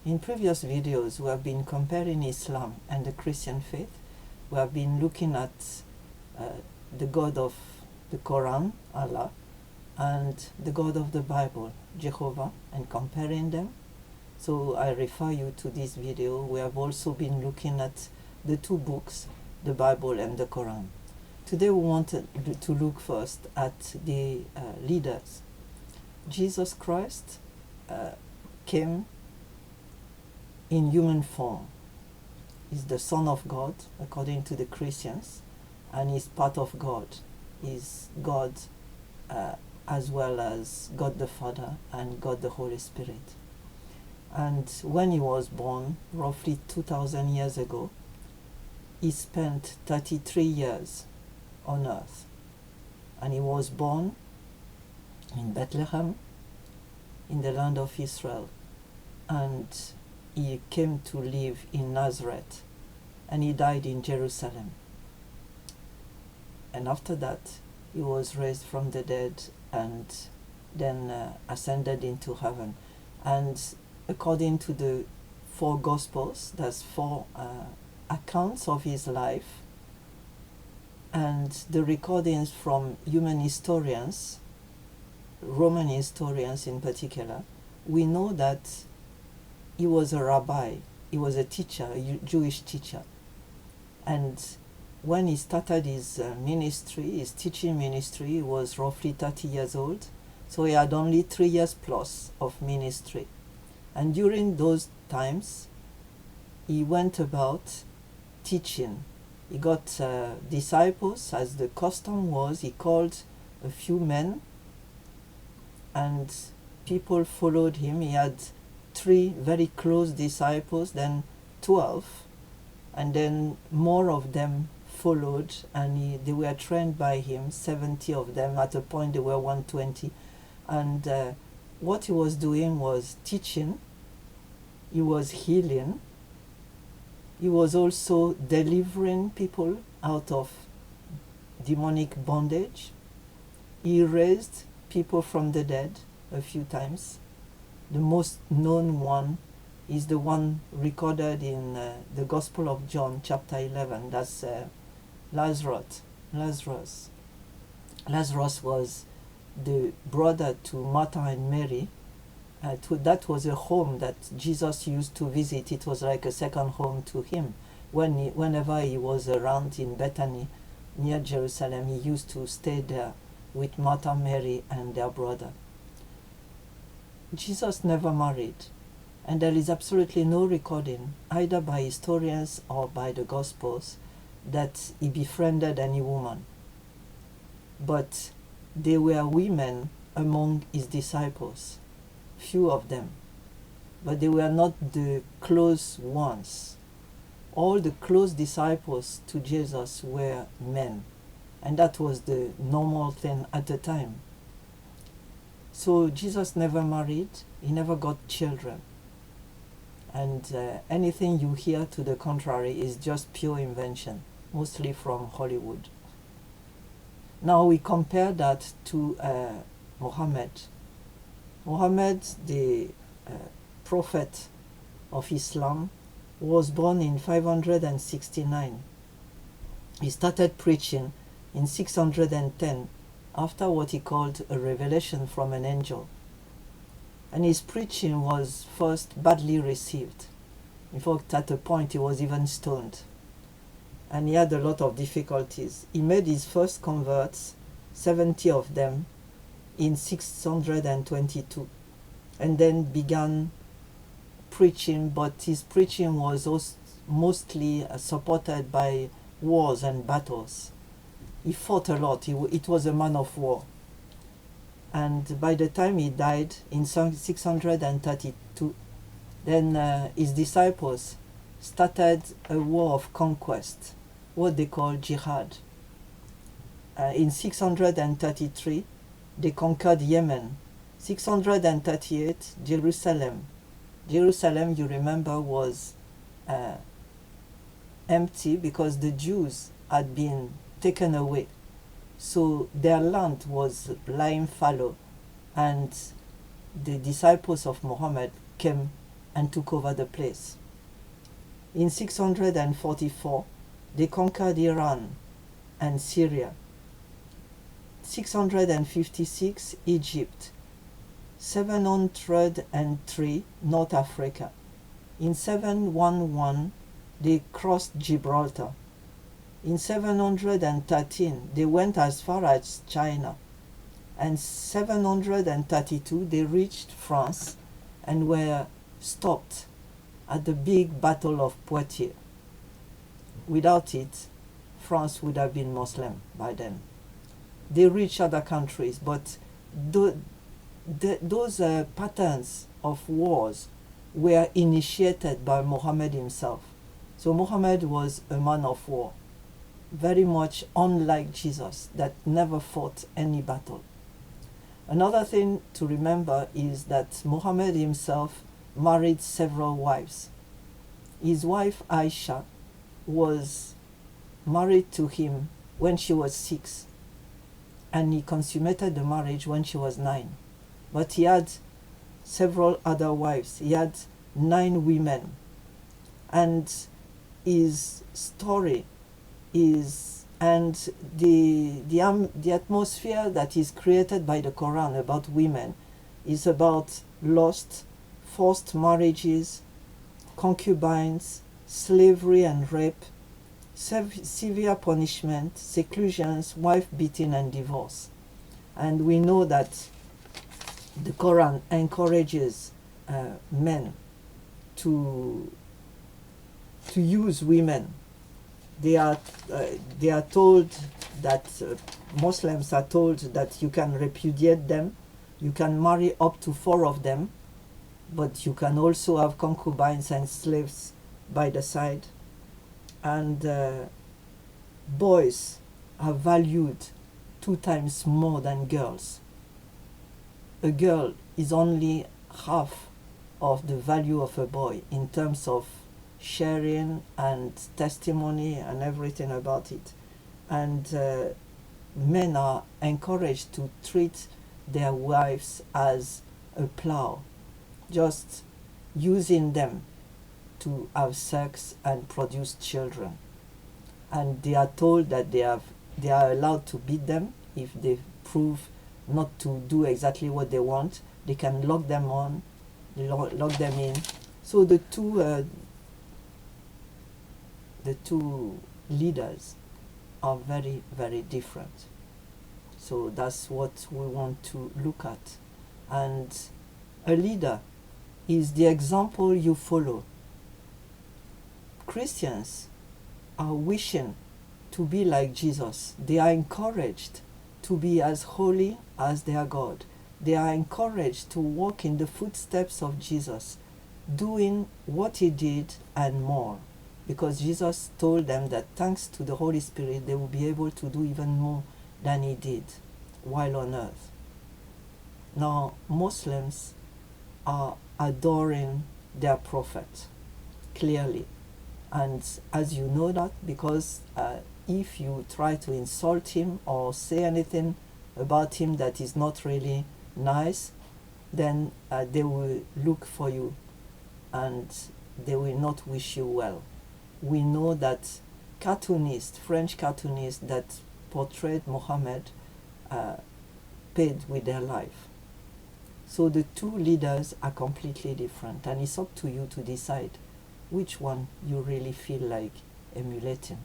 In previous videos, we have been comparing Islam and the Christian faith. We have been looking at the God of the Koran, Allah, and the God of the Bible, Jehovah, and comparing them. So I refer you to this video. We have also been looking at the two books, the Bible and the Quran. Today we want to look first at the leaders. Jesus Christ came in human form. He's the Son of God, according to the Christians, and he's part of God. He's God as well as God the Father and God the Holy Spirit. And when he was born, roughly 2,000 years ago, he spent 33 years on earth. And he was born in Bethlehem, in the land of Israel. And he came to live in Nazareth. And he died in Jerusalem. And after that, he was raised from the dead and then ascended into heaven. And according to the four Gospels, there's four accounts of his life, and the recordings from human historians, Roman historians in particular, we know that he was a rabbi, he was a teacher, a Jewish teacher. And when he started his ministry, his teaching ministry, he was roughly 30 years old, so he had only 3 years plus of ministry. And during those times, he went about teaching. He got disciples, as the custom was. He called a few men, and people followed him. He had 3 very close disciples, then 12, and then more of them followed, and they were trained by him, 70 of them. At a point, there were 120. And what he was doing was teaching. He was healing. He was also delivering people out of demonic bondage. He raised people from the dead a few times. The most known one is the one recorded in the Gospel of John, chapter 11. That's Lazarus. Lazarus was the brother to Martha and Mary. That was a home that Jesus used to visit. It was like a second home to him. Whenever he was around in Bethany, near Jerusalem, he used to stay there with Martha, Mary, and their brother. Jesus never married, and there is absolutely no recording, either by historians or by the Gospels, that he befriended any woman. But there were women among his disciples. Few of them, but they were not the close ones. All the close disciples to Jesus were men, and that was the normal thing at the time. So Jesus never married, he never got children, and anything you hear to the contrary is just pure invention, mostly from Hollywood. Now we compare that to Mohammed. Mohammed, the prophet of Islam, was born in 569. He started preaching in 610 after what he called a revelation from an angel. And his preaching was first badly received. In fact, at a point he was even stoned. And he had a lot of difficulties. He made his first converts, 70 of them, in 622, and then began preaching, but his preaching was mostly supported by wars and battles. He fought a lot. It was a man of war. And by the time he died in 632, then his disciples started a war of conquest, what they call jihad. In 633, they conquered Yemen. 638, Jerusalem. Jerusalem, you remember, was empty because the Jews had been taken away. So their land was lying fallow, and the disciples of Muhammad came and took over the place. In 644, they conquered Iran and Syria. 656, Egypt. 703, North Africa. In 711, they crossed Gibraltar. In 713, they went as far as China. And 732, they reached France and were stopped at the big Battle of Poitiers. Without it, France would have been Muslim by then. They reached other countries, but those patterns of wars were initiated by Mohammed himself. So Mohammed was a man of war, very much unlike Jesus, that never fought any battle. Another thing to remember is that Mohammed himself married several wives. His wife Aisha was married to him when she was 6, and he consummated the marriage when she was 9. But he had several other wives. He had 9 women. And his story is, and the atmosphere that is created by the Koran about women is about lust, forced marriages, concubines, slavery and rape, severe punishment, seclusions, wife beating and divorce. And we know that the Quran encourages men to use women. They are told that Muslims are told that you can repudiate them, you can marry up to 4 of them, but you can also have concubines and slaves by the side. And boys are valued 2 times more than girls. A girl is only half of the value of a boy in terms of sharing and testimony and everything about it. And men are encouraged to treat their wives as a plow, just using them to have sex and produce children. And they are told that they are allowed to beat them if they prove not to do exactly what they want. They can lock them in. So the two leaders are very, very different. So that's what we want to look at. And a leader is the example you follow. Christians are wishing to be like Jesus. They are encouraged to be as holy as their God. They are encouraged to walk in the footsteps of Jesus, doing what he did and more. Because Jesus told them that thanks to the Holy Spirit, they will be able to do even more than he did while on earth. Now, Muslims are adoring their prophet, clearly. And as you know that, because if you try to insult him or say anything about him that is not really nice, then they will look for you and they will not wish you well. We know that French cartoonists that portrayed Mohammed paid with their life. So the 2 leaders are completely different, and it's up to you to decide which one you really feel like emulating.